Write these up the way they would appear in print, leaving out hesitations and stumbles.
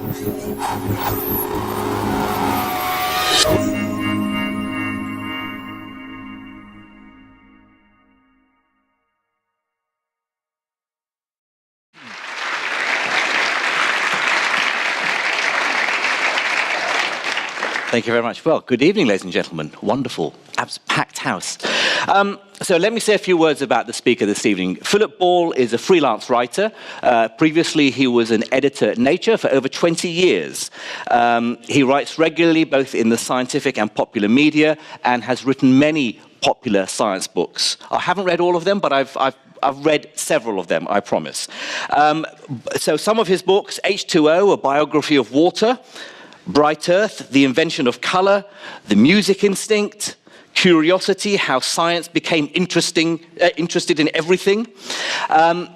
Thank you very much. Well, good evening, ladies and gentlemen. Wonderful, packed house. So let me say a few words about the speaker this evening. Philip Ball is a freelance writer. Previously, he was an editor at Nature for over 20 years. He writes regularly, both in the scientific and popular media, and has written many popular science books. I haven't read all of them, but I've read several of them, I promise. So some of his books, H2O, a biography of water, Bright Earth, The Invention of Color, The Music Instinct, Curiosity, How Science Became interested in everything.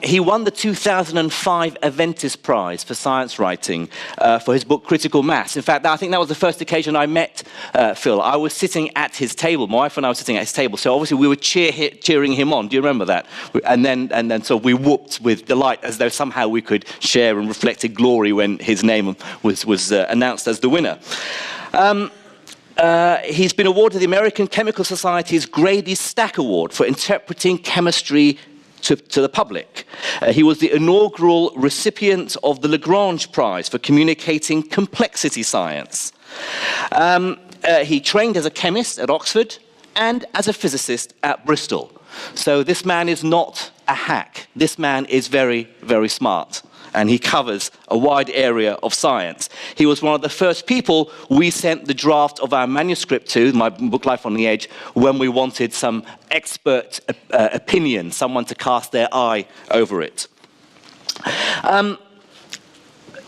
He won the 2005 Aventis Prize for science writing for his book Critical Mass. In fact, I think that was the first occasion I met Phil. I was sitting at his table. My wife and I were sitting at his table, so obviously we were cheering him on. Do you remember that? And then so we whooped with delight as though somehow we could share and reflected glory when his name was announced as the winner. He's been awarded the American Chemical Society's Grady Stack Award for interpreting chemistry to the public. He was the inaugural recipient of the Lagrange Prize for communicating complexity science. He trained as a chemist at Oxford and as a physicist at Bristol. So this man is not a hack. This man is very, very smart. And he covers a wide area of science. He was one of the first people we sent the draft of our manuscript to, my book Life on the Edge, when we wanted some expert opinion, someone to cast their eye over it.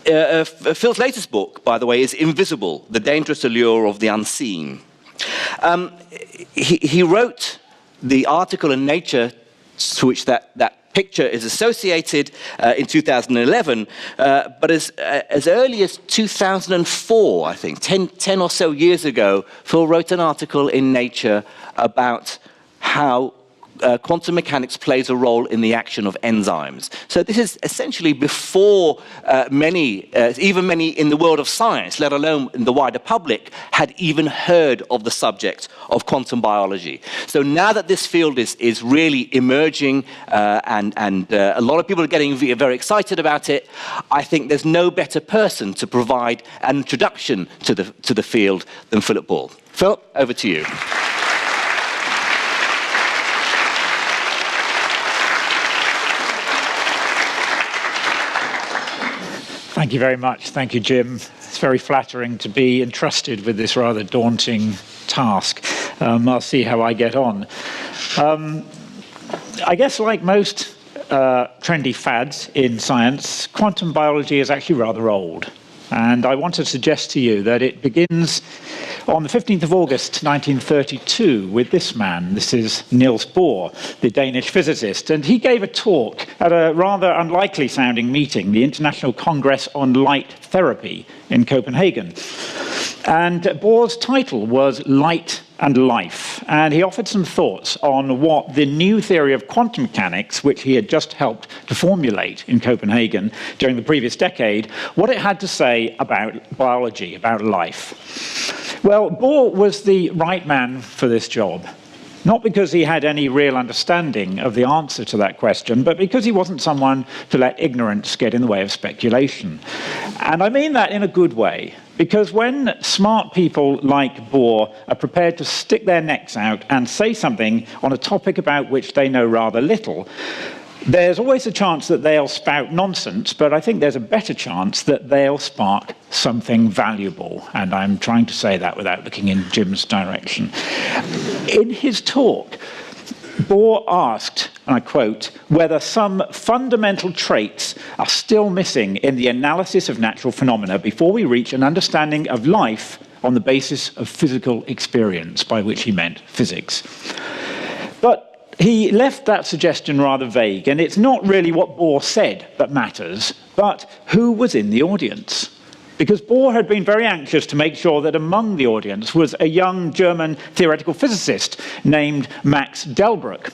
Phil's latest book, by the way, is Invisible, The Dangerous Allure of the Unseen. He wrote the article in Nature to which that picture is associated in 2011, but as early as 2004, I think, 10 or so years ago, Phil wrote an article in Nature about how quantum mechanics plays a role in the action of enzymes. So this is essentially before even many in the world of science, let alone in the wider public, had even heard of the subject of quantum biology. So now that this field is really emerging and a lot of people are getting very excited about it, I think there's no better person to provide an introduction to the field than Philip Ball. Phil, over to you. Thank you very much. Thank you, Jim. It's very flattering to be entrusted with this rather daunting task. I'll see how I get on. I guess like most trendy fads in science, quantum biology is actually rather old. And I want to suggest to you that it begins on the 15th of August 1932 with this man. This is Niels Bohr, the Danish physicist. And he gave a talk at a rather unlikely sounding meeting, the International Congress on Light Therapy in Copenhagen. And Bohr's title was Light and Life. And he offered some thoughts on what the new theory of quantum mechanics, which he had just helped to formulate in Copenhagen during the previous decade, what it had to say about biology, about life. Well, Bohr was the right man for this job. Not because he had any real understanding of the answer to that question, but because he wasn't someone to let ignorance get in the way of speculation. And I mean that in a good way, because when smart people like Bohr are prepared to stick their necks out and say something on a topic about which they know rather little, there's always a chance that they'll spout nonsense, but I think there's a better chance that they'll spark something valuable. And I'm trying to say that without looking in Jim's direction. In his talk, Bohr asked, and I quote, whether some fundamental traits are still missing in the analysis of natural phenomena before we reach an understanding of life on the basis of physical experience, by which he meant physics. But he left that suggestion rather vague, and it's not really what Bohr said that matters, but who was in the audience. Because Bohr had been very anxious to make sure that among the audience was a young German theoretical physicist named Max Delbruck.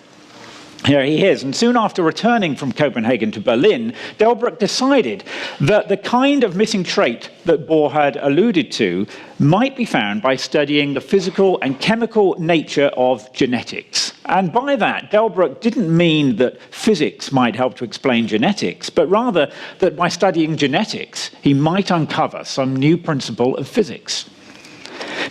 Here he is. And soon after returning from Copenhagen to Berlin, Delbruck decided that the kind of missing trait that Bohr had alluded to might be found by studying the physical and chemical nature of genetics. And by that, Delbruck didn't mean that physics might help to explain genetics, but rather that by studying genetics, he might uncover some new principle of physics.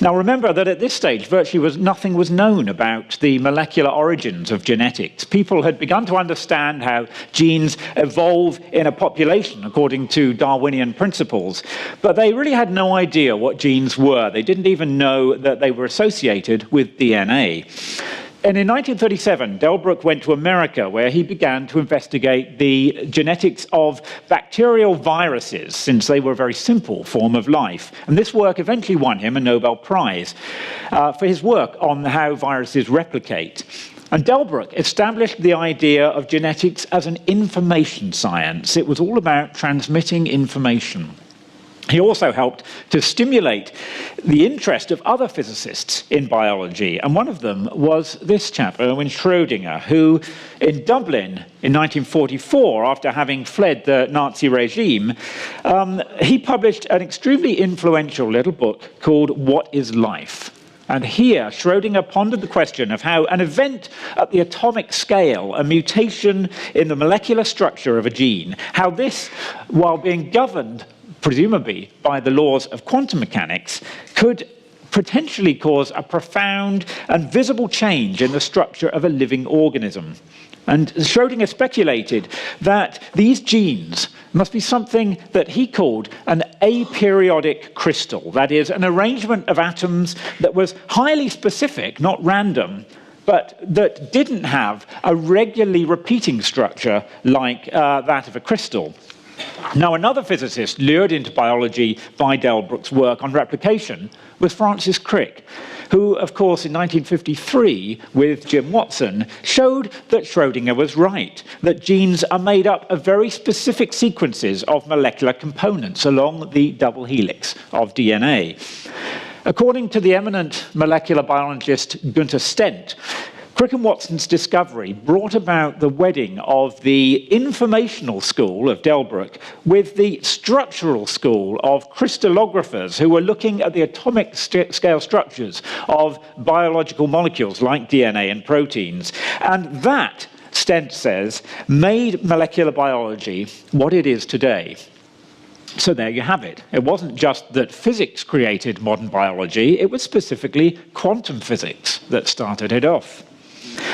Now remember that at this stage, virtually nothing was known about the molecular origins of genetics. People had begun to understand how genes evolve in a population according to Darwinian principles, but they really had no idea what genes were. They didn't even know that they were associated with DNA. And in 1937, Delbruck went to America, where he began to investigate the genetics of bacterial viruses, since they were a very simple form of life. And this work eventually won him a Nobel Prize for his work on how viruses replicate. And Delbruck established the idea of genetics as an information science. It was all about transmitting information. He also helped to stimulate the interest of other physicists in biology, and one of them was this chap, Erwin Schrödinger, who in Dublin in 1944, after having fled the Nazi regime, he published an extremely influential little book called What is Life? And here, Schrödinger pondered the question of how an event at the atomic scale, a mutation in the molecular structure of a gene, how this, while being governed presumably by the laws of quantum mechanics, could potentially cause a profound and visible change in the structure of a living organism. And Schrödinger speculated that these genes must be something that he called an aperiodic crystal, that is, an arrangement of atoms that was highly specific, not random, but that didn't have a regularly repeating structure like that of a crystal. Now, another physicist lured into biology by Delbruck's work on replication was Francis Crick, who, of course, in 1953, with Jim Watson, showed that Schrödinger was right, that genes are made up of very specific sequences of molecular components along the double helix of DNA. According to the eminent molecular biologist Gunther Stent, Crick and Watson's discovery brought about the wedding of the informational school of Delbruck with the structural school of crystallographers who were looking at the atomic scale structures of biological molecules like DNA and proteins. And that, Stent says, made molecular biology what it is today. So there you have it. It wasn't just that physics created modern biology, it was specifically quantum physics that started it off.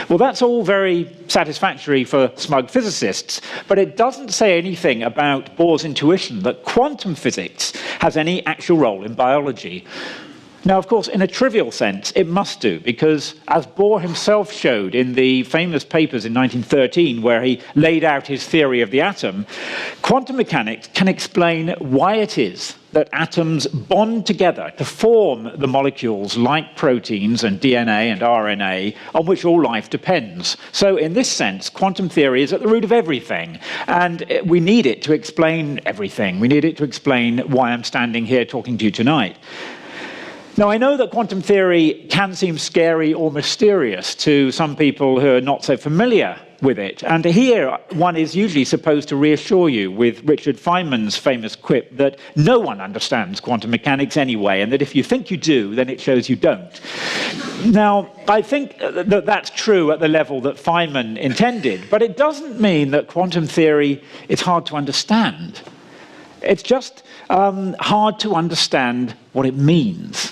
Well, that's all very satisfactory for smug physicists, but it doesn't say anything about Bohr's intuition that quantum physics has any actual role in biology. Now, of course, in a trivial sense, it must do, because as Bohr himself showed in the famous papers in 1913, where he laid out his theory of the atom, quantum mechanics can explain why it is that atoms bond together to form the molecules like proteins and DNA and RNA on which all life depends. So in this sense, quantum theory is at the root of everything, and we need it to explain everything. We need it to explain why I'm standing here talking to you tonight. Now, I know that quantum theory can seem scary or mysterious to some people who are not so familiar with it. And here, one is usually supposed to reassure you with Richard Feynman's famous quip that no one understands quantum mechanics anyway, and that if you think you do, then it shows you don't. Now, I think that that's true at the level that Feynman intended, but it doesn't mean that quantum theory is hard to understand. It's just hard to understand what it means.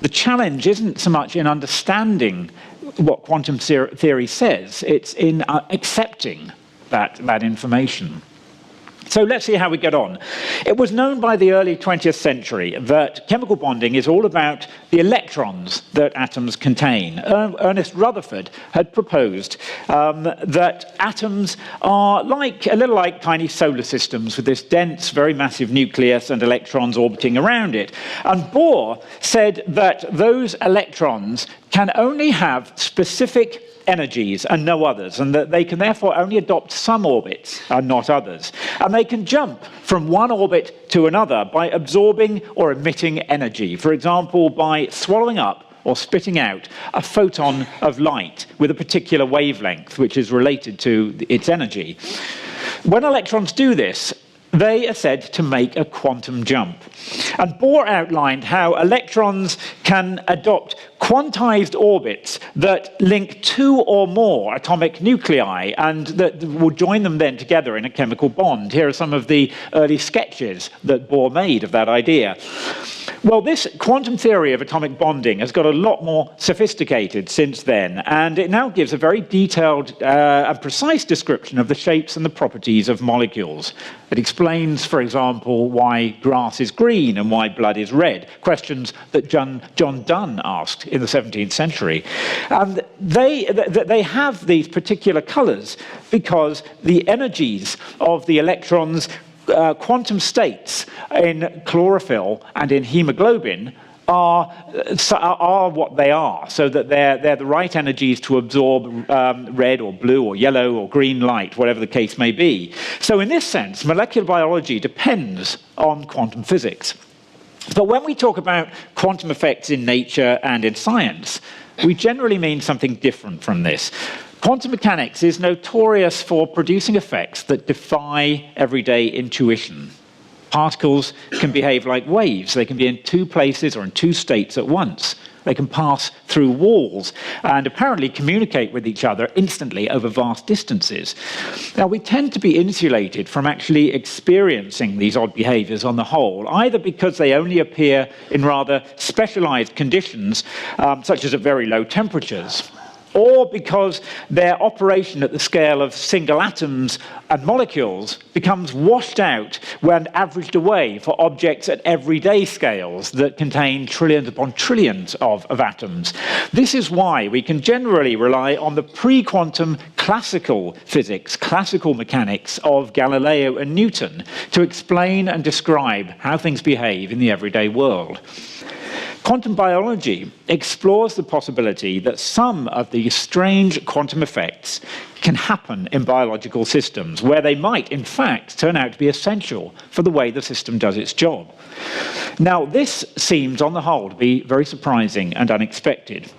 The challenge isn't so much in understanding what quantum theory says, it's in accepting that information. So let's see how we get on. It was known by the early 20th century that chemical bonding is all about the electrons that atoms contain. Ernest Rutherford had proposed that atoms are a little like tiny solar systems with this dense, very massive nucleus and electrons orbiting around it. And Bohr said that those electrons can only have specific energies and no others, and that they can therefore only adopt some orbits and not others. And they can jump from one orbit to another by absorbing or emitting energy, for example, by swallowing up or spitting out a photon of light with a particular wavelength, which is related to its energy. When electrons do this, they are said to make a quantum jump. And Bohr outlined how electrons can adopt quantized orbits that link two or more atomic nuclei and that will join them then together in a chemical bond. Here are some of the early sketches that Bohr made of that idea. Well, this quantum theory of atomic bonding has got a lot more sophisticated since then, and it now gives a very detailed and precise description of the shapes and the properties of molecules. It explains, for example, why grass is green and why blood is red, questions that John Donne asked in the 17th century. And they have these particular colours because the energies of the electrons quantum states in chlorophyll and in hemoglobin are what they are, so that they're the right energies to absorb red or blue or yellow or green light, whatever the case may be. So in this sense, molecular biology depends on quantum physics. But when we talk about quantum effects in nature and in science, we generally mean something different from this. Quantum mechanics is notorious for producing effects that defy everyday intuition. Particles can behave like waves. They can be in two places or in two states at once. They can pass through walls and apparently communicate with each other instantly over vast distances. Now, we tend to be insulated from actually experiencing these odd behaviors on the whole, either because they only appear in rather specialized conditions, such as at very low temperatures, or because their operation at the scale of single atoms and molecules becomes washed out when averaged away for objects at everyday scales that contain trillions upon trillions of atoms. This is why we can generally rely on the pre-quantum classical physics, classical mechanics of Galileo and Newton to explain and describe how things behave in the everyday world. Quantum biology explores the possibility that some of these strange quantum effects can happen in biological systems, where they might, in fact, turn out to be essential for the way the system does its job. Now, this seems, on the whole, to be very surprising and unexpected.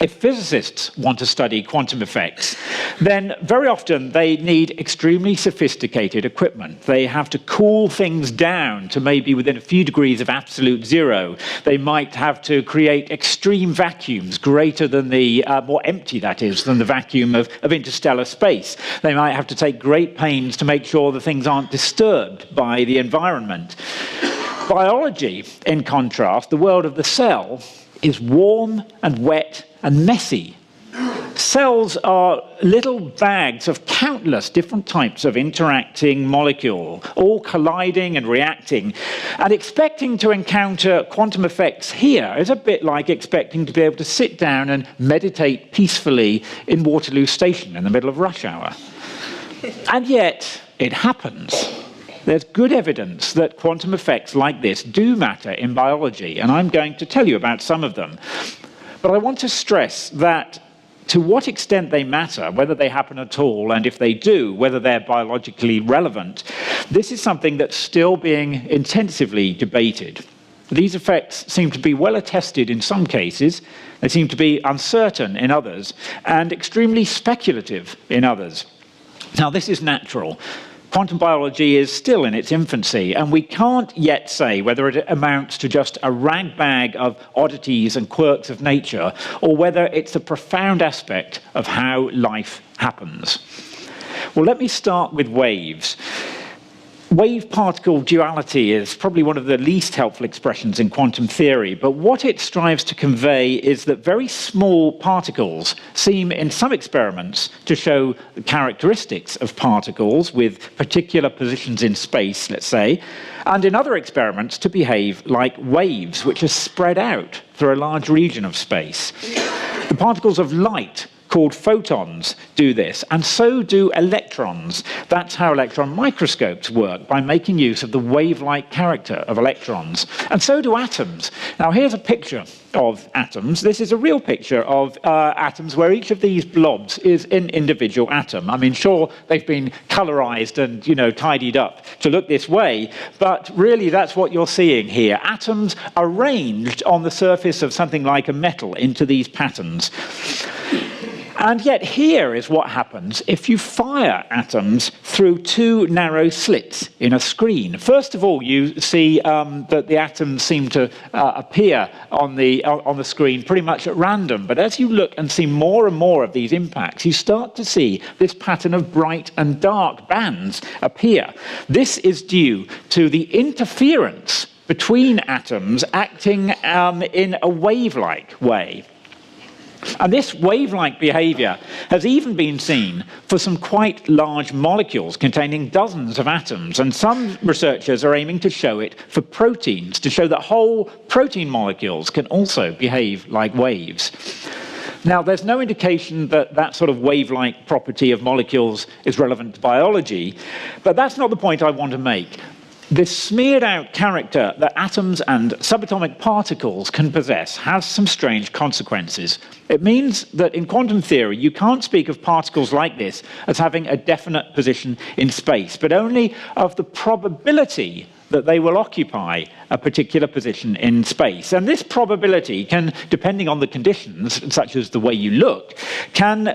If physicists want to study quantum effects, then very often they need extremely sophisticated equipment. They have to cool things down to maybe within a few degrees of absolute zero. They might have to create extreme vacuums greater than the, more empty that is, than the vacuum of interstellar space. They might have to take great pains to make sure that things aren't disturbed by the environment. Biology, in contrast, the world of the cell, is warm and wet and messy. Cells are little bags of countless different types of interacting molecules, all colliding and reacting. And expecting to encounter quantum effects here is a bit like expecting to be able to sit down and meditate peacefully in Waterloo Station in the middle of rush hour. And yet, it happens. There's good evidence that quantum effects like this do matter in biology, and I'm going to tell you about some of them. But I want to stress that to what extent they matter, whether they happen at all, and if they do, whether they're biologically relevant, this is something that's still being intensively debated. These effects seem to be well attested in some cases, they seem to be uncertain in others, and extremely speculative in others. Now, this is natural. Quantum biology is still in its infancy, and we can't yet say whether it amounts to just a ragbag of oddities and quirks of nature, or whether it's a profound aspect of how life happens. Well, let me start with waves. Wave-particle duality is probably one of the least helpful expressions in quantum theory, but what it strives to convey is that very small particles seem, in some experiments, to show the characteristics of particles with particular positions in space, let's say, and in other experiments to behave like waves, which are spread out through a large region of space. The particles of light called photons do this, and so do electrons. That's how electron microscopes work, by making use of the wave-like character of electrons. And so do atoms. Now, here's a picture of atoms. This is a real picture of atoms where each of these blobs is an individual atom. I mean, sure, they've been colorized and, tidied up to look this way, but really that's what you're seeing here. Atoms arranged on the surface of something like a metal into these patterns. And yet here is what happens if you fire atoms through two narrow slits in a screen. First of all, you see that the atoms seem to appear on the screen pretty much at random. But as you look and see more and more of these impacts, you start to see this pattern of bright and dark bands appear. This is due to the interference between atoms acting in a wave-like way. And this wave-like behavior has even been seen for some quite large molecules containing dozens of atoms, and some researchers are aiming to show it for proteins, to show that whole protein molecules can also behave like waves. Now, there's no indication that that sort of wave-like property of molecules is relevant to biology, but that's not the point I want to make. This smeared-out character that atoms and subatomic particles can possess has some strange consequences. It means that in quantum theory, you can't speak of particles like this as having a definite position in space, but only of the probability that they will occupy a particular position in space. And this probability can, depending on the conditions, such as the way you look, can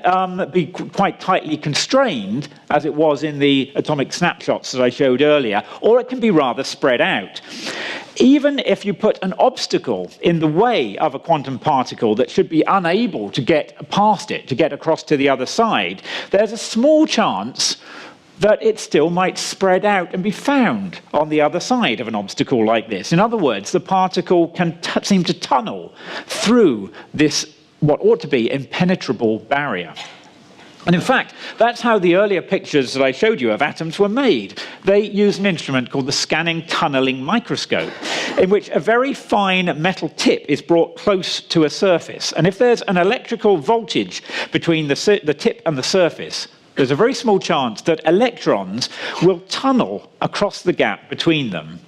be quite tightly constrained, as it was in the atomic snapshots that I showed earlier, or it can be rather spread out. Even if you put an obstacle in the way of a quantum particle that should be unable to get past it, to get across to the other side, there's a small chance that it still might spread out and be found on the other side of an obstacle like this. In other words, the particle can seem to tunnel through this, what ought to be, impenetrable barrier. And in fact, that's how the earlier pictures that I showed you of atoms were made. They used an instrument called the scanning tunneling microscope, in which a very fine metal tip is brought close to a surface. And if there's an electrical voltage between the tip and the surface, there's a very small chance that electrons will tunnel across the gap between them.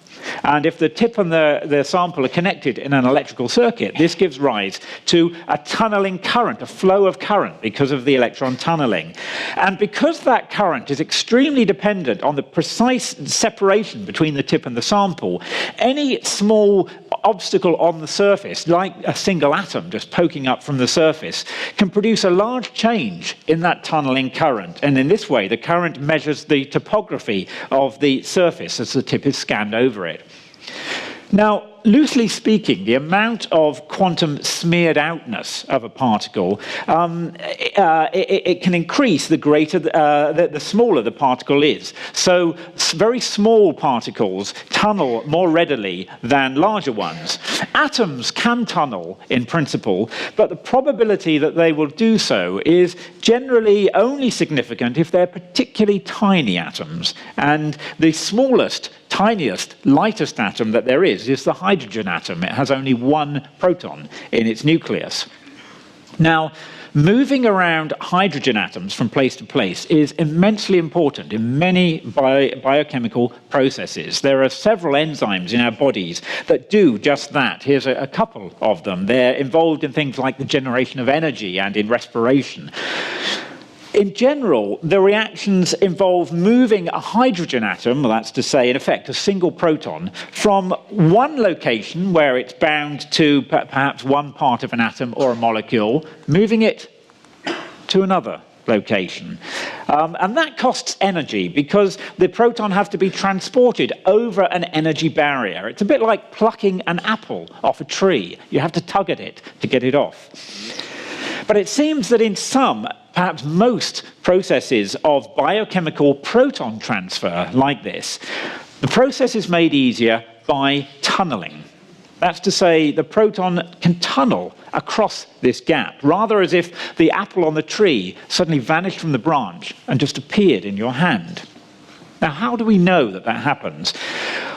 And if the tip and the sample are connected in an electrical circuit, this gives rise to a tunneling current, a flow of current because of the electron tunneling. And because that current is extremely dependent on the precise separation between the tip and the sample, any small obstacle on the surface, like a single atom just poking up from the surface, can produce a large change in that tunneling current. And in this way, the current measures the topography of the surface as the tip is scanned over it. Now, loosely speaking, the amount of quantum smeared outness of a particle, it can increase the greater, the smaller the particle is. So very small particles tunnel more readily than larger ones. Atoms can tunnel in principle, but the probability that they will do so is generally only significant if they're particularly tiny atoms. And the smallest, tiniest, lightest atom that there is the hydrogen atom. It has only one proton in its nucleus. Now, moving around hydrogen atoms from place to place is immensely important in many biochemical processes. There are several enzymes in our bodies that do just that. Here's a couple of them. They're involved in things like the generation of energy and in respiration. In general, the reactions involve moving a hydrogen atom, that's to say, in effect, a single proton, from one location where it's bound to perhaps one part of an atom or a molecule, moving it to another location. And that costs energy because the proton has to be transported over an energy barrier. It's a bit like plucking an apple off a tree. You have to tug at it to get it off. But it seems that in some, perhaps most processes of biochemical proton transfer like this, the process is made easier by tunneling. That's to say, the proton can tunnel across this gap, rather as if the apple on the tree suddenly vanished from the branch and just appeared in your hand. Now, how do we know that that happens?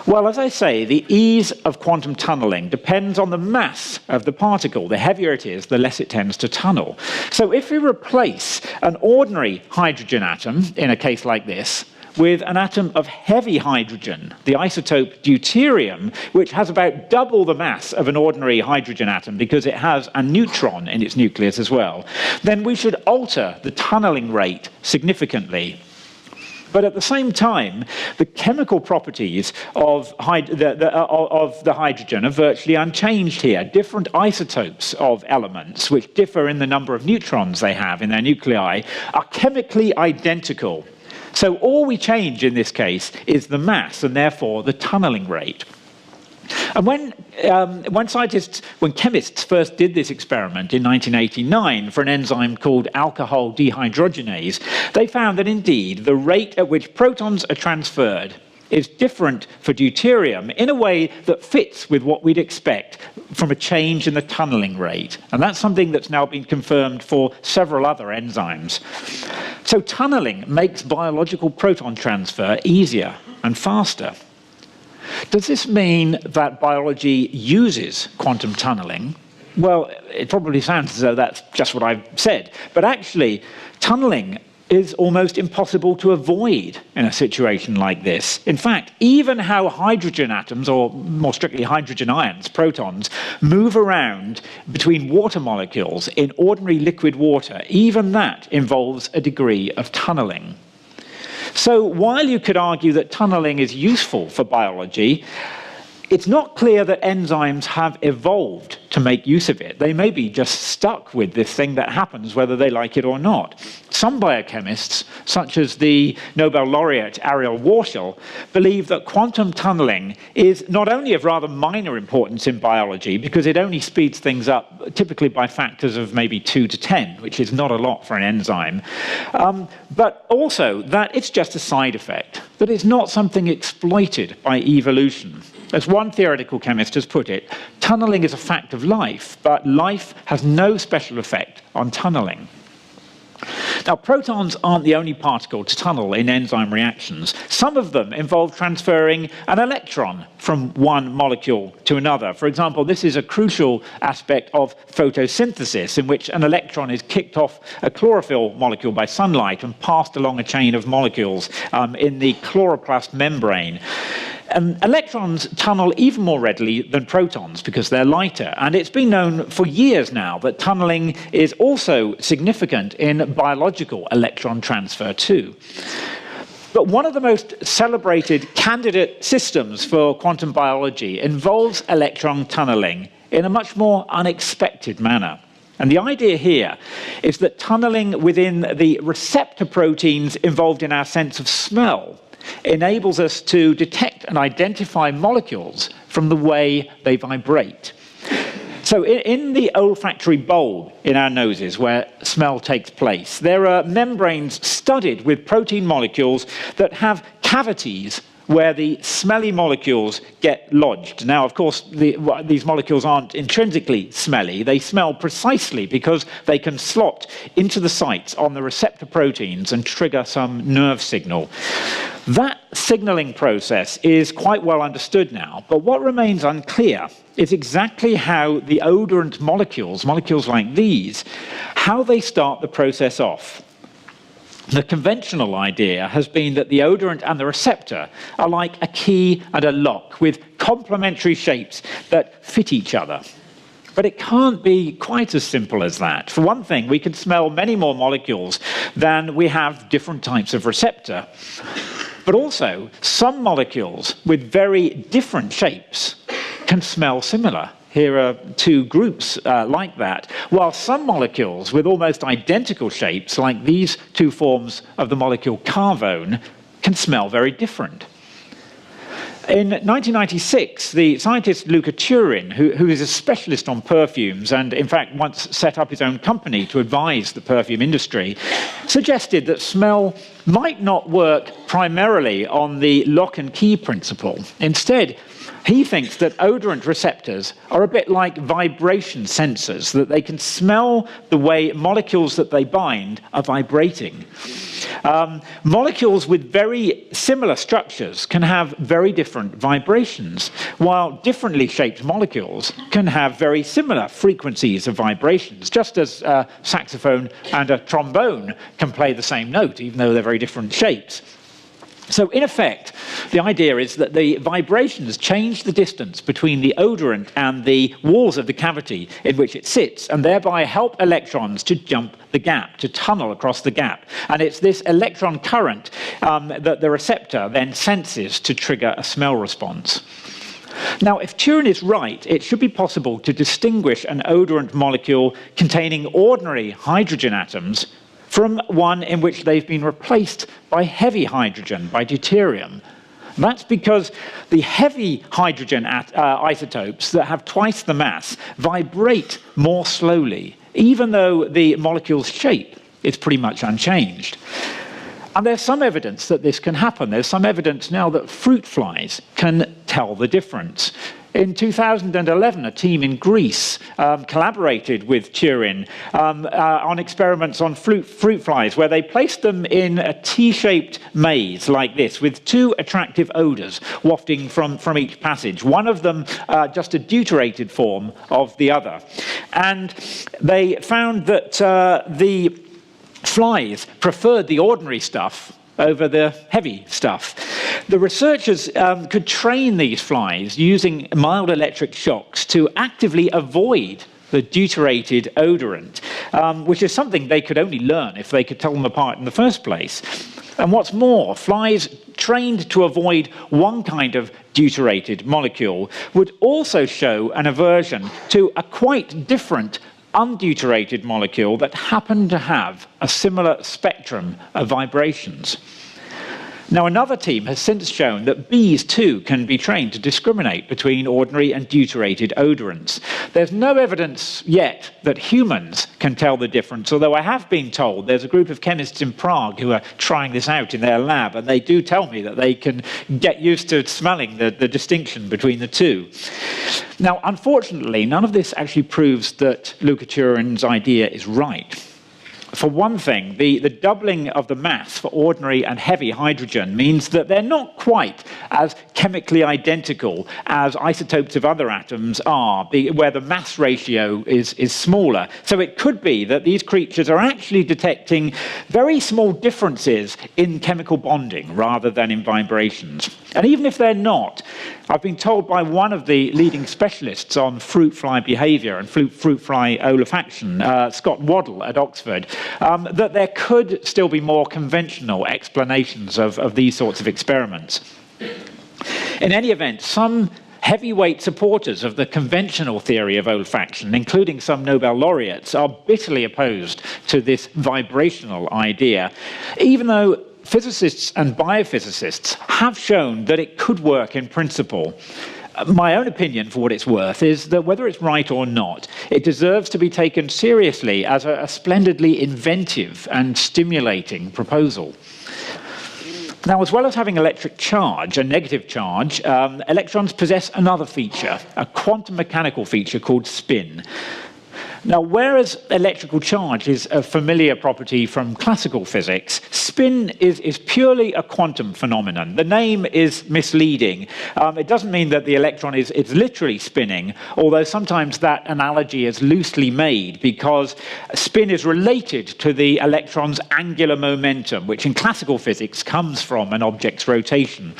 Well, as I say, the ease of quantum tunneling depends on the mass of the particle. The heavier it is, the less it tends to tunnel. So if we replace an ordinary hydrogen atom, in a case like this, with an atom of heavy hydrogen, the isotope deuterium, which has about double the mass of an ordinary hydrogen atom because it has a neutron in its nucleus as well, then we should alter the tunneling rate significantly. But at the same time, the chemical properties of the hydrogen are virtually unchanged here. Different isotopes of elements, which differ in the number of neutrons they have in their nuclei, are chemically identical. So all we change in this case is the mass and therefore the tunneling rate. And when chemists first did this experiment in 1989 for an enzyme called alcohol dehydrogenase, they found that indeed the rate at which protons are transferred is different for deuterium in a way that fits with what we'd expect from a change in the tunneling rate. And that's something that's now been confirmed for several other enzymes. So tunneling makes biological proton transfer easier and faster. Does this mean that biology uses quantum tunneling? Well, it probably sounds as though that's just what I've said. But actually, tunneling is almost impossible to avoid in a situation like this. In fact, even how hydrogen atoms, or more strictly hydrogen ions, protons, move around between water molecules in ordinary liquid water, even that involves a degree of tunneling. So while you could argue that tunneling is useful for biology, it's not clear that enzymes have evolved to make use of it. They may be just stuck with this thing that happens whether they like it or not. Some biochemists, such as the Nobel laureate Ariel Warshel, believe that quantum tunneling is not only of rather minor importance in biology, because it only speeds things up typically by factors of maybe 2 to 10, which is not a lot for an enzyme, but also that it's just a side effect, that it's not something exploited by evolution. As one theoretical chemist has put it, tunneling is a fact of life, but life has no special effect on tunneling. Now, protons aren't the only particle to tunnel in enzyme reactions. Some of them involve transferring an electron from one molecule to another. For example, this is a crucial aspect of photosynthesis, in which an electron is kicked off a chlorophyll molecule by sunlight and passed along a chain of molecules in the chloroplast membrane. Electrons tunnel even more readily than protons because they're lighter, and it's been known for years now that tunneling is also significant in biological electron transfer too. But one of the most celebrated candidate systems for quantum biology involves electron tunneling in a much more unexpected manner. And the idea here is that tunneling within the receptor proteins involved in our sense of smell enables us to detect and identify molecules from the way they vibrate. So in the olfactory bulb in our noses where smell takes place, there are membranes studded with protein molecules that have cavities where the smelly molecules get lodged. Now, of course, these molecules aren't intrinsically smelly. They smell precisely because they can slot into the sites on the receptor proteins and trigger some nerve signal. That signaling process is quite well understood now, but what remains unclear is exactly how the odorant molecules like these, how they start the process off. The conventional idea has been that the odorant and the receptor are like a key and a lock with complementary shapes that fit each other. But it can't be quite as simple as that. For one thing, we can smell many more molecules than we have different types of receptor. But also, some molecules with very different shapes can smell similar. Here are two groups like that, while some molecules with almost identical shapes, like these two forms of the molecule carvone, can smell very different. In 1996, the scientist Luca Turin, who is a specialist on perfumes and in fact once set up his own company to advise the perfume industry, suggested that smell might not work primarily on the lock and key principle. Instead, He thinks that odorant receptors are a bit like vibration sensors, that they can smell the way molecules that they bind are vibrating. Molecules with very similar structures can have very different vibrations, while differently shaped molecules can have very similar frequencies of vibrations, just as a saxophone and a trombone can play the same note, even though they're very different shapes. So in effect, the idea is that the vibrations change the distance between the odorant and the walls of the cavity in which it sits, and thereby help electrons to jump the gap, to tunnel across the gap. And it's this electron current that the receptor then senses to trigger a smell response. Now, if Turing is right, it should be possible to distinguish an odorant molecule containing ordinary hydrogen atoms from one in which they've been replaced by heavy hydrogen, by deuterium. That's because the heavy hydrogen isotopes that have twice the mass vibrate more slowly, even though the molecule's shape is pretty much unchanged. And there's some evidence that this can happen. There's some evidence now that fruit flies can tell the difference. In 2011, a team in Greece collaborated with Turing on experiments on fruit flies, where they placed them in a T-shaped maze like this, with two attractive odors wafting from each passage, one of them just a deuterated form of the other. And they found that the flies preferred the ordinary stuff over the heavy stuff. The researchers could train these flies using mild electric shocks to actively avoid the deuterated odorant, which is something they could only learn if they could tell them apart in the first place. And what's more, flies trained to avoid one kind of deuterated molecule would also show an aversion to a quite different undeuteраted molecule that happened to have a similar spectrum of vibrations. Now, another team has since shown that bees, too, can be trained to discriminate between ordinary and deuterated odorants. There's no evidence yet that humans can tell the difference, although I have been told there's a group of chemists in Prague who are trying this out in their lab, and they do tell me that they can get used to smelling the distinction between the two. Now, unfortunately, none of this actually proves that Luca Turing's idea is right. For one thing, the doubling of the mass for ordinary and heavy hydrogen means that they're not quite as chemically identical as isotopes of other atoms are, where the mass ratio is smaller. So it could be that these creatures are actually detecting very small differences in chemical bonding rather than in vibrations. And even if they're not, I've been told by one of the leading specialists on fruit fly behavior and fruit fly olfaction, Scott Waddell at Oxford, that there could still be more conventional explanations of these sorts of experiments. In any event, some heavyweight supporters of the conventional theory of olfaction, including some Nobel laureates, are bitterly opposed to this vibrational idea, even though physicists and biophysicists have shown that it could work in principle. My own opinion, for what it's worth, is that whether it's right or not, it deserves to be taken seriously as a splendidly inventive and stimulating proposal. Now, as well as having electric charge, a negative charge, electrons possess another feature, a quantum mechanical feature called spin. Now, whereas electrical charge is a familiar property from classical physics, spin is purely a quantum phenomenon. The name is misleading. It doesn't mean that the electron is literally spinning, although sometimes that analogy is loosely made because spin is related to the electron's angular momentum, which in classical physics comes from an object's rotation.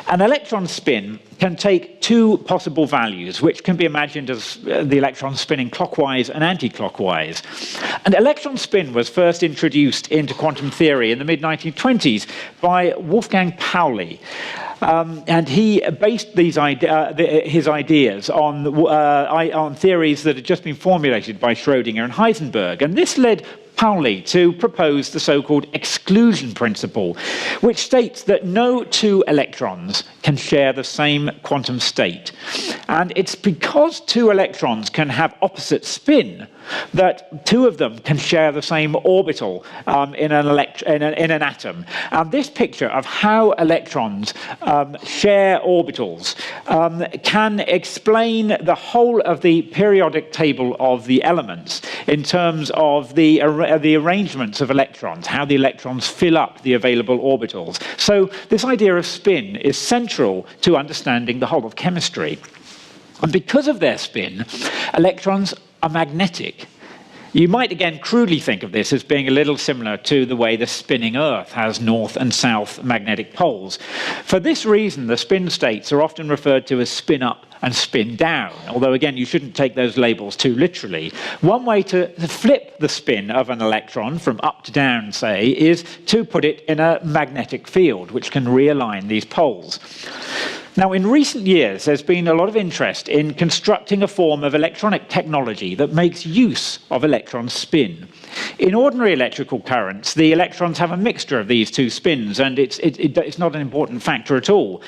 An electron spin can take two possible values, which can be imagined as the electron spinning clockwise and anti-clockwise. And electron spin was first introduced into quantum theory in the mid-1920s by Wolfgang Pauli. And he based his ideas on theories that had just been formulated by Schrödinger and Heisenberg. And this led Pauli to propose the so-called exclusion principle, which states that no two electrons can share the same quantum state. And it's because two electrons can have opposite spin that two of them can share the same orbital in an atom. And this picture of how electrons share orbitals can explain the whole of the periodic table of the elements in terms of the arrangements of electrons, how the electrons fill up the available orbitals. So this idea of spin is central to understanding the whole of chemistry. And because of their spin, electrons are magnetic. You might again crudely think of this as being a little similar to the way the spinning Earth has north and south magnetic poles. For this reason, the spin states are often referred to as spin up and spin down, although again you shouldn't take those labels too literally. One way to flip the spin of an electron from up to down, say, is to put it in a magnetic field, which can realign these poles. Now, in recent years, there's been a lot of interest in constructing a form of electronic technology that makes use of electron spin. In ordinary electrical currents, the electrons have a mixture of these two spins, and it's not an important factor at all.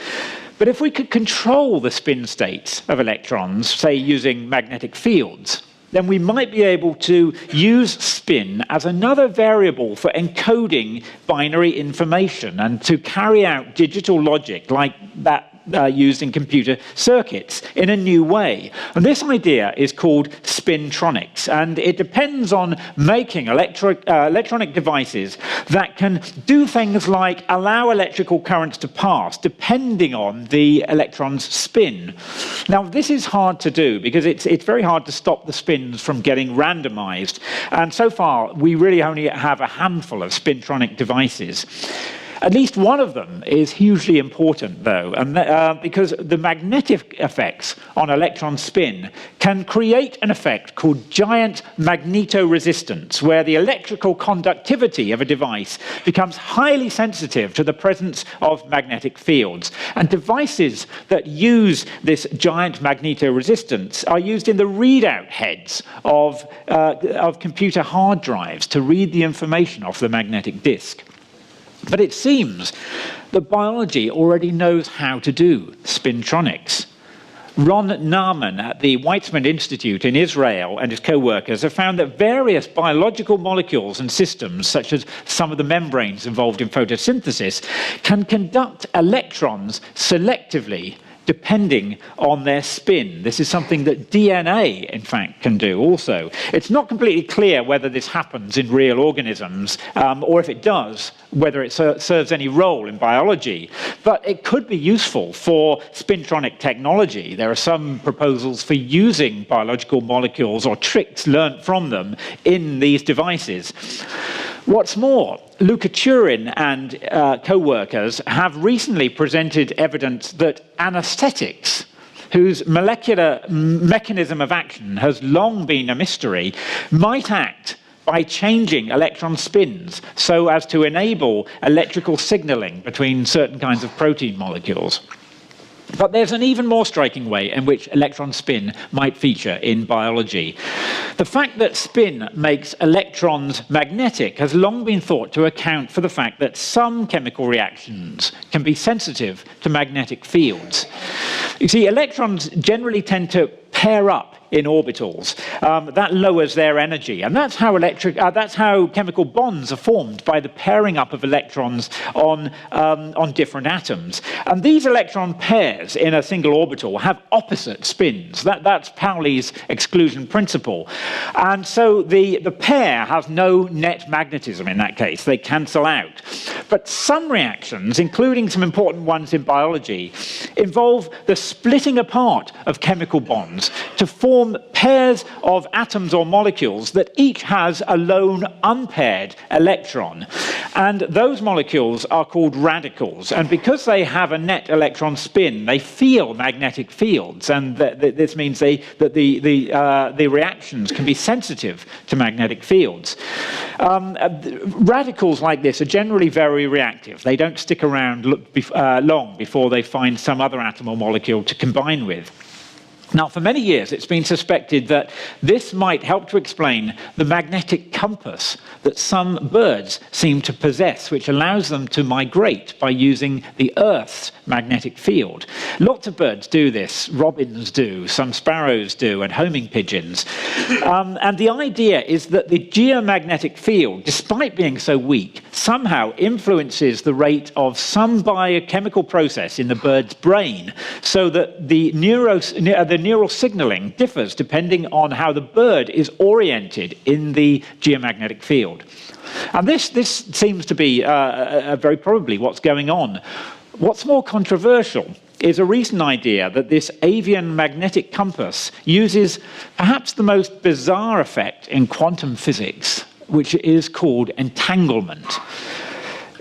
But if we could control the spin states of electrons, say using magnetic fields, then we might be able to use spin as another variable for encoding binary information and to carry out digital logic like that used in computer circuits in a new way. And this idea is called spintronics, and it depends on making electronic devices that can do things like allow electrical currents to pass depending on the electron's spin. Now, this is hard to do because it's very hard to stop the spins from getting randomized, and so far we really only have a handful of spintronic devices. At least one of them is hugely important, though, and because the magnetic effects on electron spin can create an effect called giant magnetoresistance, where the electrical conductivity of a device becomes highly sensitive to the presence of magnetic fields. And devices that use this giant magnetoresistance are used in the readout heads of computer hard drives to read the information off the magnetic disk. But it seems that biology already knows how to do spintronics. Ron Naaman at the Weizmann Institute in Israel and his co-workers have found that various biological molecules and systems, such as some of the membranes involved in photosynthesis, can conduct electrons selectively depending on their spin. This is something that DNA, in fact, can do also. It's not completely clear whether this happens in real organisms, or if it does, whether it serves any role in biology. But it could be useful for spintronic technology. There are some proposals for using biological molecules or tricks learnt from them in these devices. What's more, Luca Turin and co-workers have recently presented evidence that anesthetics, whose molecular mechanism of action has long been a mystery, might act by changing electron spins so as to enable electrical signaling between certain kinds of protein molecules. But there's an even more striking way in which electron spin might feature in biology. The fact that spin makes electrons magnetic has long been thought to account for the fact that some chemical reactions can be sensitive to magnetic fields. You see, electrons generally tend to pair up in orbitals. That lowers their energy, and that's how chemical bonds are formed, by the pairing up of electrons on different atoms. And these electron pairs in a single orbital have opposite spins. That's Pauli's exclusion principle. And so the pair has no net magnetism in that case. They cancel out. But some reactions, including some important ones in biology, involve the splitting apart of chemical bonds to form pairs of atoms or molecules that each has a lone unpaired electron. And those molecules are called radicals. And because they have a net electron spin, they feel magnetic fields. And this means that the reactions can be sensitive to magnetic fields. Radicals like this are generally very reactive. They don't stick around long before they find some other atom or molecule to combine with. Now, for many years, it's been suspected that this might help to explain the magnetic compass that some birds seem to possess, which allows them to migrate by using the Earth's magnetic field. Lots of birds do this. Robins do, some sparrows do, and homing pigeons. And the idea is that the geomagnetic field, despite being so weak, somehow influences the rate of some biochemical process in the bird's brain, so that the neural signaling differs depending on how the bird is oriented in the geomagnetic field. And this seems to be very probably what's going on. What's more controversial is a recent idea that this avian magnetic compass uses perhaps the most bizarre effect in quantum physics, which is called entanglement.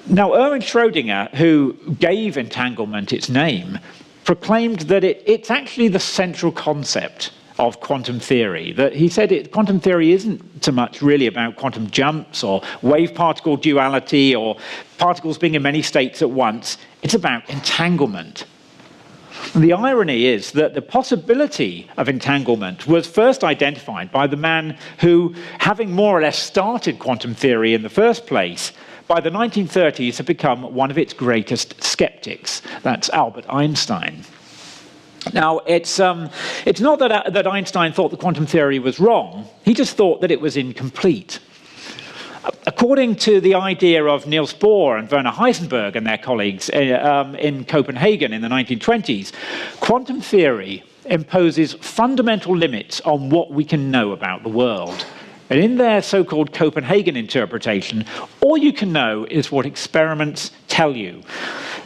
Now, Erwin Schrödinger, who gave entanglement its name, proclaimed that it's actually the central concept of quantum theory. That he said quantum theory isn't so much really about quantum jumps or wave-particle duality or particles being in many states at once. It's about entanglement. And the irony is that the possibility of entanglement was first identified by the man who, having more or less started quantum theory in the first place, by the 1930s had become one of its greatest skeptics. That's Albert Einstein. Now, it's not that Einstein thought the quantum theory was wrong. He just thought that it was incomplete. According to the idea of Niels Bohr and Werner Heisenberg and their colleagues in Copenhagen in the 1920s, quantum theory imposes fundamental limits on what we can know about the world. And in their so-called Copenhagen interpretation, all you can know is what experiments tell you.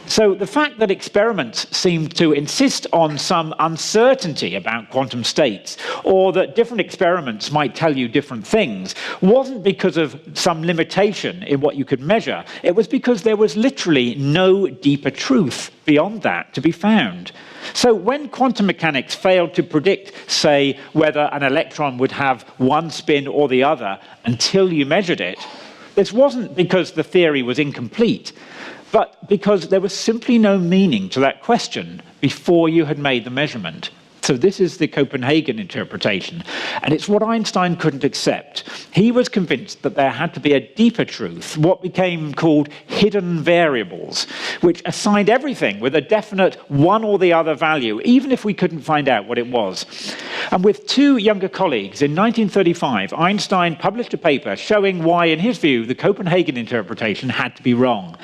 So the fact that experiments seem to insist on some uncertainty about quantum states, or that different experiments might tell you different things, wasn't because of some limitation in what you could measure. It was because there was literally no deeper truth beyond that to be found. So when quantum mechanics failed to predict, say, whether an electron would have one spin or the other until you measured it, this wasn't because the theory was incomplete, but because there was simply no meaning to that question before you had made the measurement. So this is the Copenhagen interpretation, and it's what Einstein couldn't accept. He was convinced that there had to be a deeper truth, what became called hidden variables, which assigned everything with a definite one or the other value, even if we couldn't find out what it was. And with two younger colleagues, in 1935, Einstein published a paper showing why, in his view, the Copenhagen interpretation had to be wrong.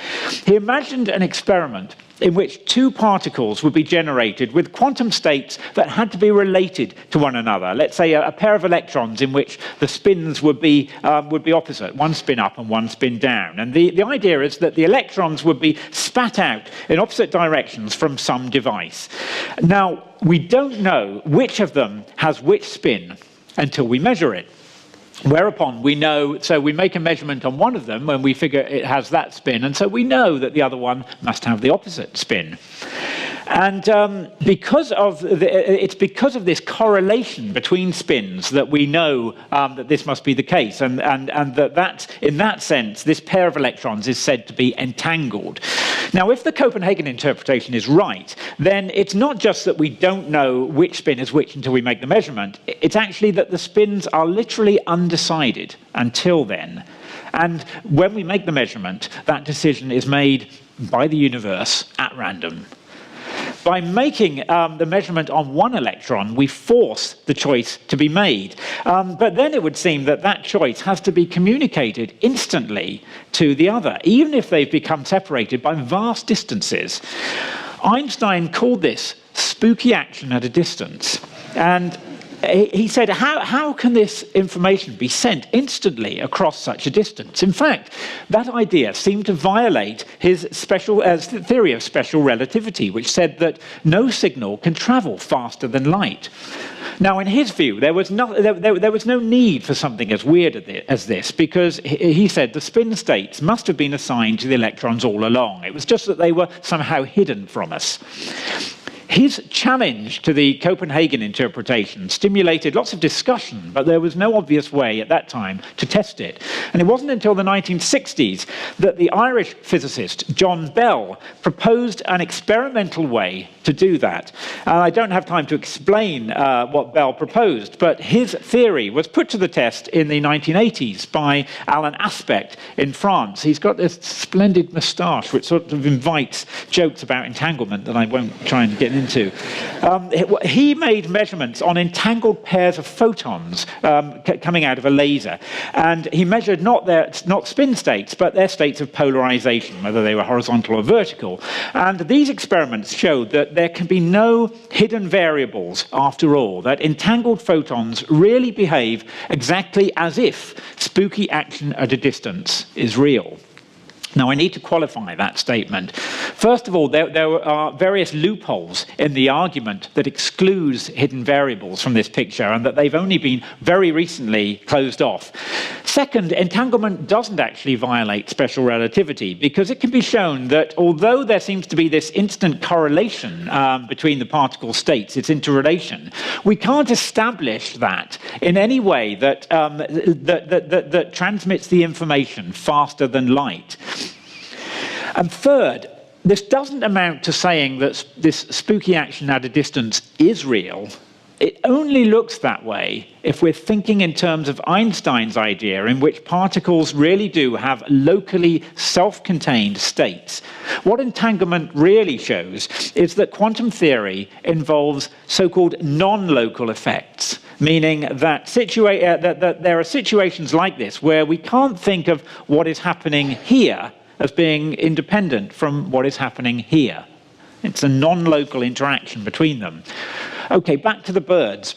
He imagined an experiment in which two particles would be generated with quantum states that had to be related to one another. Let's say a pair of electrons in which the spins would be opposite, one spin up and one spin down. And the idea is that the electrons would be spat out in opposite directions from some device. Now, we don't know which of them has which spin until we measure it. Whereupon we know, so we make a measurement on one of them when we figure it has that spin, and so we know that the other one must have the opposite spin. And it's because of this correlation between spins that we know that this must be the case, and that in that sense, this pair of electrons is said to be entangled. Now, if the Copenhagen interpretation is right, then it's not just that we don't know which spin is which until we make the measurement. It's actually that the spins are literally undecided until then. And when we make the measurement, that decision is made by the universe at random. By making the measurement on one electron, we force the choice to be made. But then it would seem that that choice has to be communicated instantly to the other, even if they've become separated by vast distances. Einstein called this spooky action at a distance. And he said, how can this information be sent instantly across such a distance? In fact, that idea seemed to violate his theory of special relativity, which said that no signal can travel faster than light. Now, in his view, there was no need for something as weird as this, because he said the spin states must have been assigned to the electrons all along. It was just that they were somehow hidden from us. His challenge to the Copenhagen interpretation stimulated lots of discussion, but there was no obvious way at that time to test it. And it wasn't until the 1960s that the Irish physicist John Bell proposed an experimental way to do that. I don't have time to explain what Bell proposed, but his theory was put to the test in the 1980s by Alan Aspect in France. He's got this splendid moustache which sort of invites jokes about entanglement that I won't try and get into. He made measurements on entangled pairs of photons coming out of a laser, and he measured not spin states, but their states of polarization, whether they were horizontal or vertical. And these experiments showed that there can be no hidden variables after all, that entangled photons really behave exactly as if spooky action at a distance is real. Now, I need to qualify that statement. First of all, there are various loopholes in the argument that excludes hidden variables from this picture, and that they've only been very recently closed off. Second, entanglement doesn't actually violate special relativity, because it can be shown that although there seems to be this instant correlation between the particle states, its interrelation, we can't establish that in any way that, that transmits the information faster than light. And third, this doesn't amount to saying that this spooky action at a distance is real. It only looks that way if we're thinking in terms of Einstein's idea, in which particles really do have locally self-contained states. What entanglement really shows is that quantum theory involves so-called non-local effects, meaning that, that there are situations like this where we can't think of what is happening here as being independent from what is happening here. It's a non-local interaction between them. Okay, back to the birds.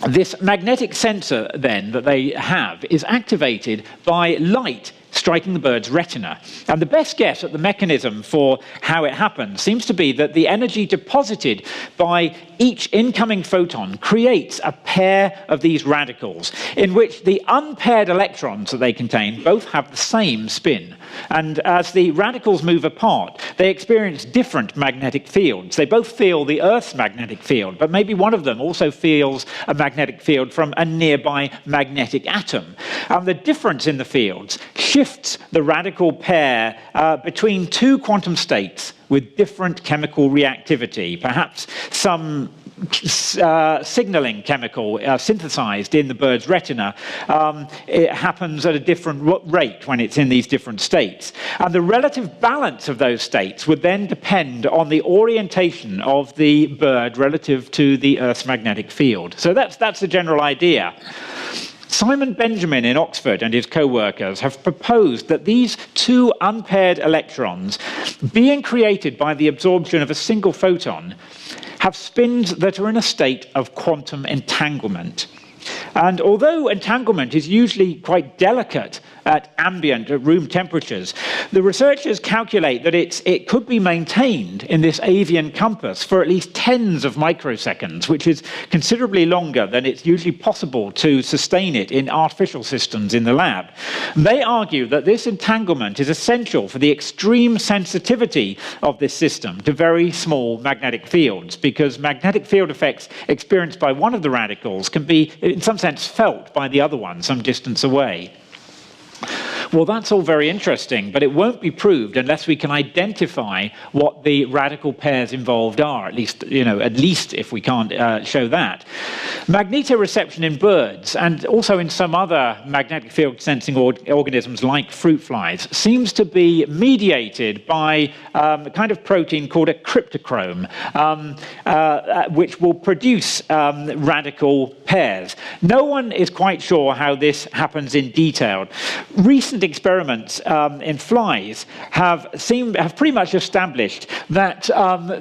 This magnetic sensor, then, that they have is activated by light striking the bird's retina. And the best guess at the mechanism for how it happens seems to be that the energy deposited by each incoming photon creates a pair of these radicals, in which the unpaired electrons that they contain both have the same spin. And as the radicals move apart, they experience different magnetic fields. They both feel the Earth's magnetic field, but maybe one of them also feels a magnetic field from a nearby magnetic atom. And the difference in the fields shifts the radical pair between two quantum states with different chemical reactivity, perhaps some signaling chemical synthesized in the bird's retina. It happens at a different rate when it's in these different states. And the relative balance of those states would then depend on the orientation of the bird relative to the Earth's magnetic field. So that's the general idea. Simon Benjamin in Oxford and his co-workers have proposed that these two unpaired electrons, being created by the absorption of a single photon, have spins that are in a state of quantum entanglement. And although entanglement is usually quite delicate at ambient, at room temperatures, the researchers calculate that it could be maintained in this avian compass for at least tens of microseconds, which is considerably longer than it's usually possible to sustain it in artificial systems in the lab. They argue that this entanglement is essential for the extreme sensitivity of this system to very small magnetic fields, because magnetic field effects experienced by one of the radicals can be, in some sense, felt by the other one some distance away. Well, that's all very interesting, but it won't be proved unless we can identify what the radical pairs involved are, at least if we can't show that. Magnetoreception in birds, and also in some other magnetic field sensing organisms like fruit flies, seems to be mediated by a kind of protein called a cryptochrome, which will produce radical pairs. No one is quite sure how this happens in detail. Recent experiments in flies have pretty much established that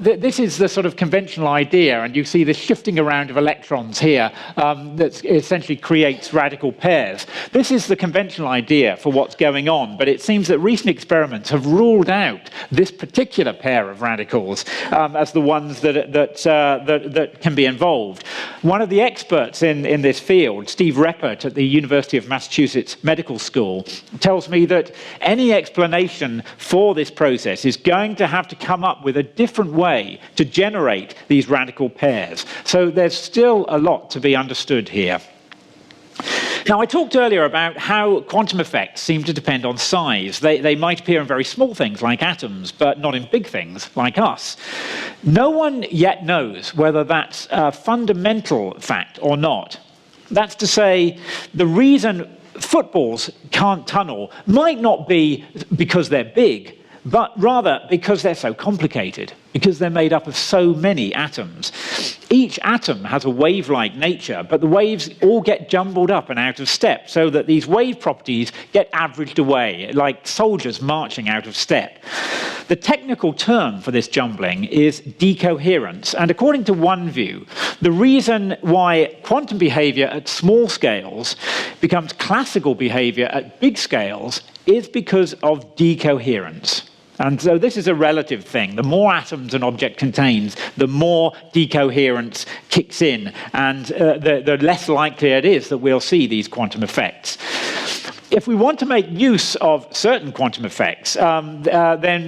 this is the sort of conventional idea, and you see the shifting around of electrons here that essentially creates radical pairs. This is the conventional idea for what's going on, but it seems that recent experiments have ruled out this particular pair of radicals as the ones that can be involved. One of the experts in this field, Steve Reppert at the University of Massachusetts Medical School, tells me that any explanation for this process is going to have to come up with a different way to generate these radical pairs. So there's still a lot to be understood here. Now, I talked earlier about how quantum effects seem to depend on size. They might appear in very small things like atoms, but not in big things like us. No one yet knows whether that's a fundamental fact or not. That's to say, the reason footballs can't tunnel might not be because they're big, but rather because they're so complicated, because they're made up of so many atoms. Each atom has a wave-like nature, but the waves all get jumbled up and out of step, so that these wave properties get averaged away, like soldiers marching out of step. The technical term for this jumbling is decoherence, and according to one view, the reason why quantum behavior at small scales becomes classical behavior at big scales is because of decoherence. And so this is a relative thing. The more atoms an object contains, the more decoherence kicks in, and the less likely it is that we'll see these quantum effects. If we want to make use of certain quantum effects, then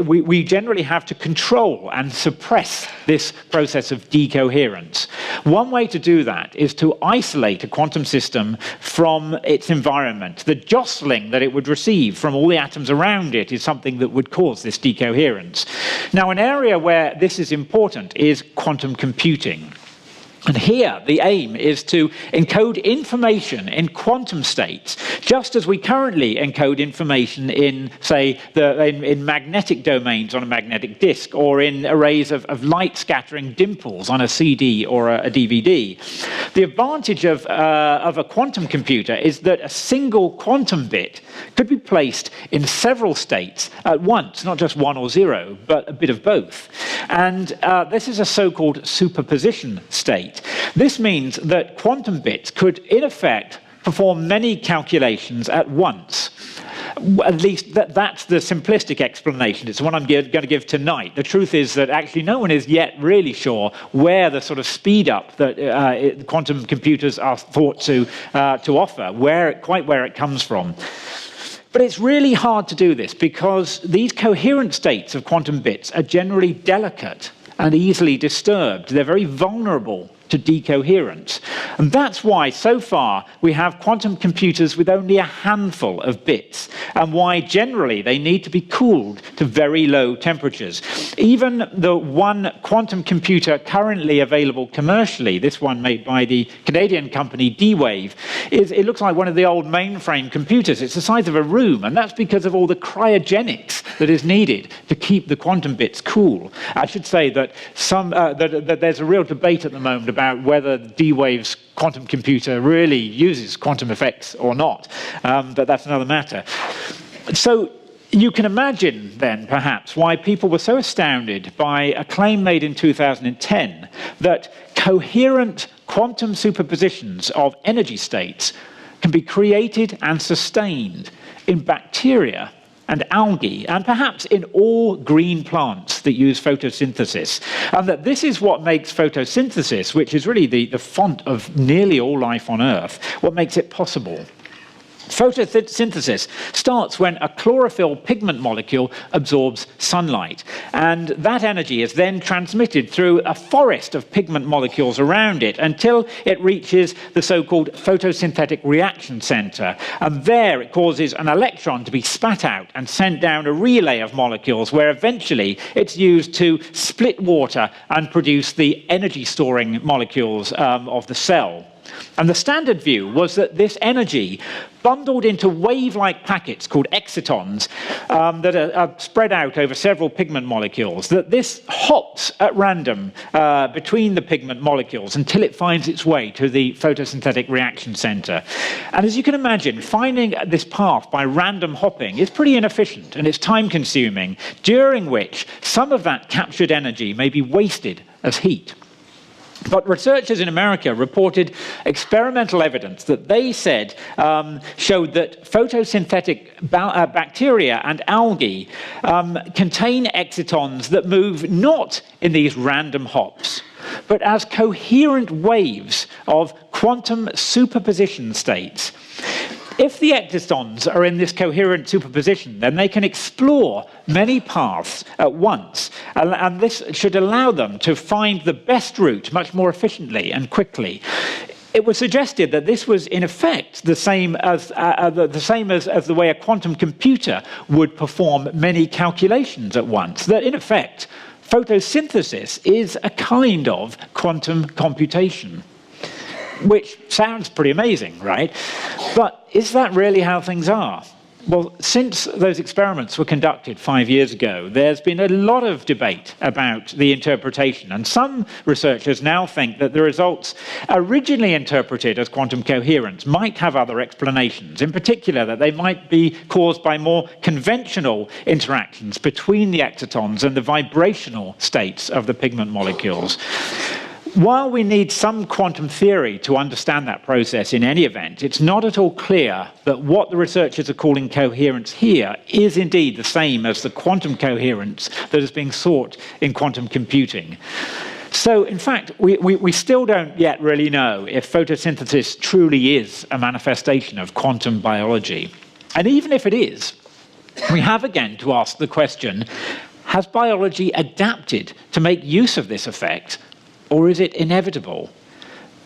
we generally have to control and suppress this process of decoherence. One way to do that is to isolate a quantum system from its environment. The jostling that it would receive from all the atoms around it is something that would cause this decoherence. Now, an area where this is important is quantum computing. And here, the aim is to encode information in quantum states, just as we currently encode information in, say, in magnetic domains on a magnetic disk, or in arrays of light-scattering dimples on a CD or a DVD. The advantage of a quantum computer is that a single quantum bit could be placed in several states at once, not just 1 or 0, but a bit of both. And this is a so-called superposition state. This means that quantum bits could, in effect, perform many calculations at once. At least that's the simplistic explanation. It's the one I'm going to give tonight. The truth is that actually no one is yet really sure where the sort of speed up that quantum computers are thought to offer, quite where it comes from. But it's really hard to do this because these coherent states of quantum bits are generally delicate and easily disturbed. They're very vulnerable to decoherence. And that's why, so far, we have quantum computers with only a handful of bits, and why, generally, they need to be cooled to very low temperatures. Even the one quantum computer currently available commercially, this one made by the Canadian company D-Wave, it looks like one of the old mainframe computers. It's the size of a room, and that's because of all the cryogenics that is needed to keep the quantum bits cool. I should say that that there's a real debate at the moment about whether D-Wave's quantum computer really uses quantum effects or not, but that's another matter. So you can imagine then, perhaps, why people were so astounded by a claim made in 2010 that coherent quantum superpositions of energy states can be created and sustained in bacteria and algae, and perhaps in all green plants that use photosynthesis. And that this is what makes photosynthesis, which is really the font of nearly all life on Earth, what makes it possible. Photosynthesis starts when a chlorophyll pigment molecule absorbs sunlight, and that energy is then transmitted through a forest of pigment molecules around it until it reaches the so-called photosynthetic reaction center. And there it causes an electron to be spat out and sent down a relay of molecules, where eventually it's used to split water and produce the energy-storing molecules of the cell. And the standard view was that this energy, bundled into wave-like packets called excitons that are spread out over several pigment molecules, that this hops at random between the pigment molecules until it finds its way to the photosynthetic reaction center. And as you can imagine, finding this path by random hopping is pretty inefficient, and it's time-consuming, during which some of that captured energy may be wasted as heat. But researchers in America reported experimental evidence that they said showed that photosynthetic bacteria and algae contain excitons that move not in these random hops, but as coherent waves of quantum superposition states. If the excitons are in this coherent superposition, then they can explore many paths at once, and this should allow them to find the best route much more efficiently and quickly. It was suggested that this was, in effect, the same as the way a quantum computer would perform many calculations at once, that, in effect, photosynthesis is a kind of quantum computation. Which sounds pretty amazing, right? But is that really how things are? Well, since those experiments were conducted 5 years ago, there's been a lot of debate about the interpretation, and some researchers now think that the results originally interpreted as quantum coherence might have other explanations, in particular that they might be caused by more conventional interactions between the excitons and the vibrational states of the pigment molecules. While we need some quantum theory to understand that process in any event, it's not at all clear that what the researchers are calling coherence here is indeed the same as the quantum coherence that is being sought in quantum computing. So, in fact, we still don't yet really know if photosynthesis truly is a manifestation of quantum biology. And even if it is, we have again to ask the question, has biology adapted to make use of this effect? Or is it inevitable?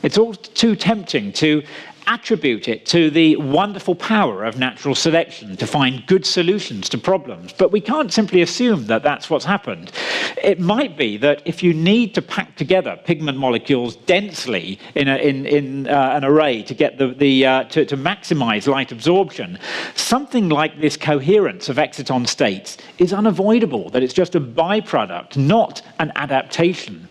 It's all too tempting to attribute it to the wonderful power of natural selection to find good solutions to problems. But we can't simply assume that that's what's happened. It might be that if you need to pack together pigment molecules densely in an array to get to maximize light absorption, something like this coherence of exciton states is unavoidable, that it's just a byproduct, not an adaptation.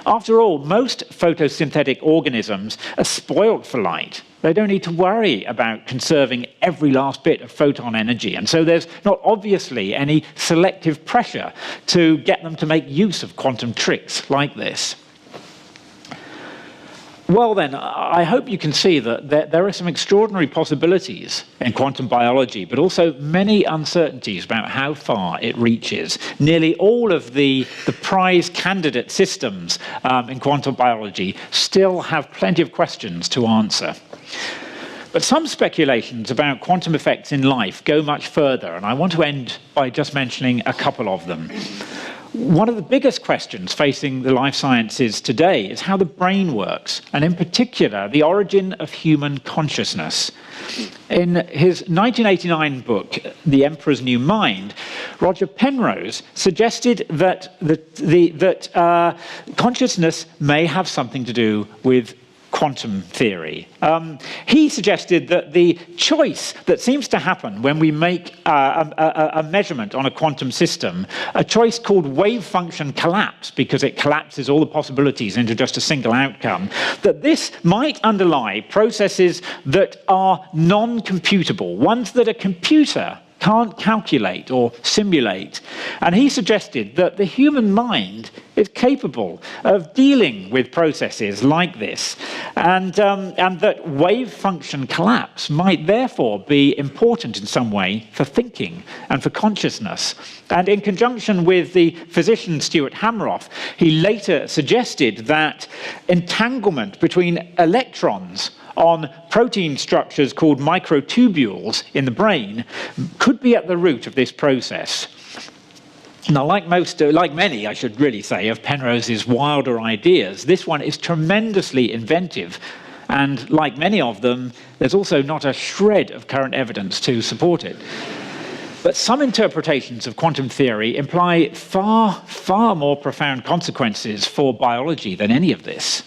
After all, most photosynthetic organisms are spoiled for light. They don't need to worry about conserving every last bit of photon energy, and so there's not obviously any selective pressure to get them to make use of quantum tricks like this. Well then, I hope you can see that there are some extraordinary possibilities in quantum biology, but also many uncertainties about how far it reaches. Nearly all of the prize candidate systems in quantum biology still have plenty of questions to answer. But some speculations about quantum effects in life go much further, and I want to end by just mentioning a couple of them. One of the biggest questions facing the life sciences today is how the brain works, and in particular, the origin of human consciousness. In his 1989 book, The Emperor's New Mind, Roger Penrose suggested that consciousness may have something to do with quantum theory. He suggested that the choice that seems to happen when we make a measurement on a quantum system, a choice called wave function collapse, because it collapses all the possibilities into just a single outcome, that this might underlie processes that are non-computable, ones that a computer can't calculate or simulate. And he suggested that the human mind is capable of dealing with processes like this, and that wave function collapse might therefore be important in some way for thinking and for consciousness. And in conjunction with the physician Stuart Hameroff, he later suggested that entanglement between electrons on protein structures called microtubules in the brain could be at the root of this process. Now, like many, I should really say, of Penrose's wilder ideas, this one is tremendously inventive. And like many of them, there's also not a shred of current evidence to support it. But some interpretations of quantum theory imply far, far more profound consequences for biology than any of this.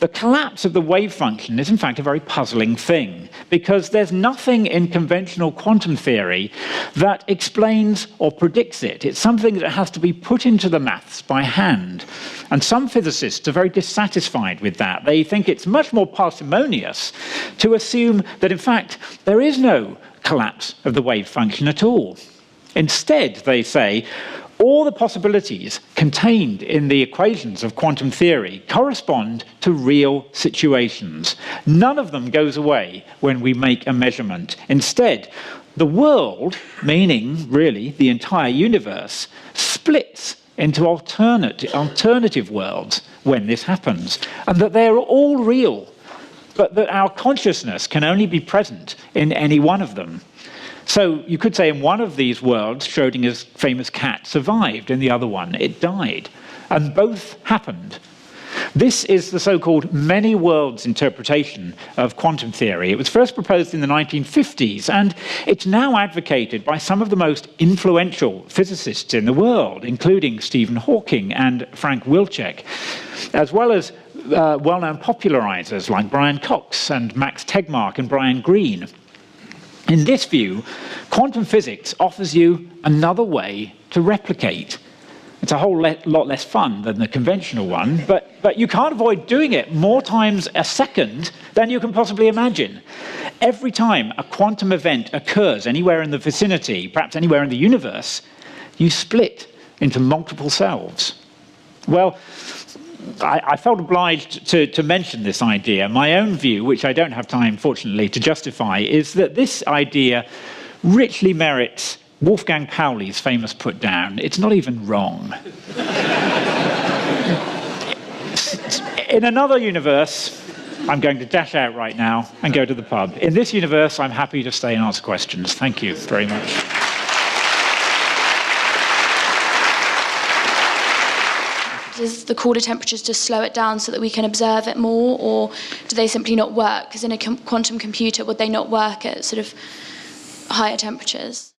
The collapse of the wave function is in fact a very puzzling thing, because there's nothing in conventional quantum theory that explains or predicts it. It's something that has to be put into the maths by hand. And some physicists are very dissatisfied with that. They think it's much more parsimonious to assume that in fact there is no collapse of the wave function at all. Instead, they say, all the possibilities contained in the equations of quantum theory correspond to real situations. None of them goes away when we make a measurement. Instead, the world, meaning really the entire universe, splits into alternative worlds when this happens, and that they're all real. but that our consciousness can only be present in any one of them. So you could say in one of these worlds, Schrödinger's famous cat survived, in the other one, it died. And both happened. This is the so-called many worlds interpretation of quantum theory. It was first proposed in the 1950s, and it's now advocated by some of the most influential physicists in the world, including Stephen Hawking and Frank Wilczek, as well as well-known popularizers like Brian Cox and Max Tegmark and Brian Greene. In this view, quantum physics offers you another way to replicate. It's a whole lot less fun than the conventional one, but you can't avoid doing it more times a second than you can possibly imagine. Every time a quantum event occurs anywhere in the vicinity, perhaps anywhere in the universe, you split into multiple selves. Well, I felt obliged to mention this idea. My own view, which I don't have time, fortunately, to justify, is that this idea richly merits Wolfgang Pauli's famous put-down, "It's not even wrong." In another universe, I'm going to dash out right now and go to the pub. In this universe, I'm happy to stay and answer questions. Thank you very much. Does the colder temperatures just slow it down so that we can observe it more, or do they simply not work? Because in a quantum computer, would they not work at sort of higher temperatures?